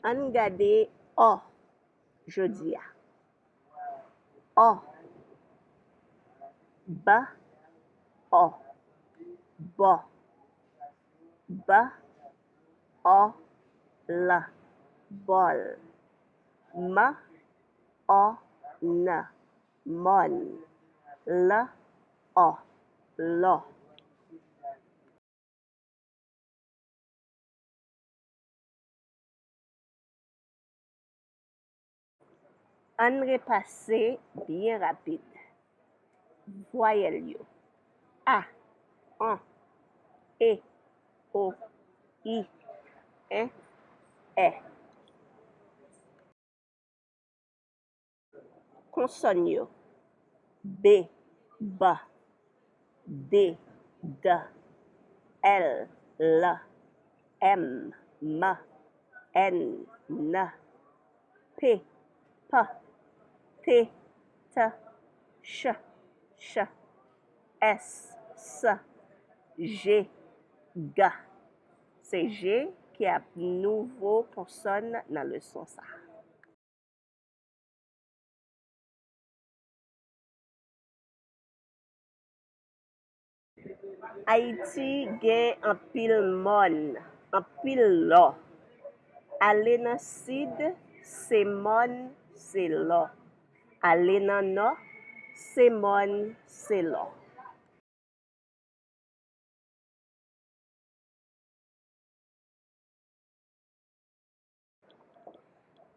An gade O jodi a. O, ba, O, bo, ba, O, la, bol, ma, O, na, mon, la, O, lo. An repase bien rapide. Voyel yo. A, an, e, o, i, en, e. Konson yo. B, ba, D, da, L, la, M, ma, N, na, P, pa, T, ta, ch, ch, S, sa, G, ga. C'est G qui a nouveau consonne dans le son ça. Haïti gen an pil mon, an pil lo. Ale nan sid, se mon, se lo. Ale nan no, se mon, se lo.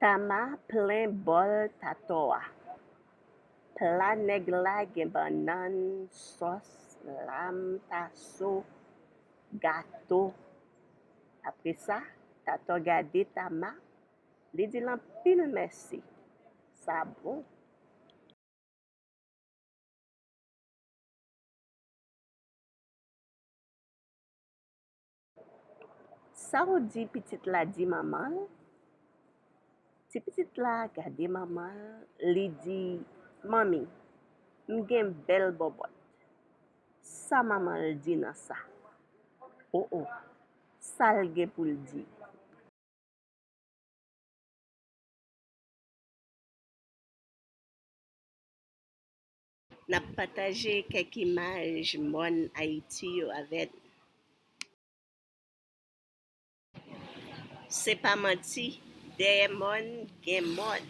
Tama plen bol tatoa. Pla neg la gen banan, sos, lam, taso, gato. Apre sa, tato gade tama, li di lan pil mersi. Sa bon. Sa ou di pitit la di maman? Ti pitit la gade maman, li di, mami, m gen bel bobot. Sa maman li di nan sa. Oh, sal gen pou li di. Nap pataje kek imaj mon Haiti yo avet. Se pa manti, deye mon gen mon.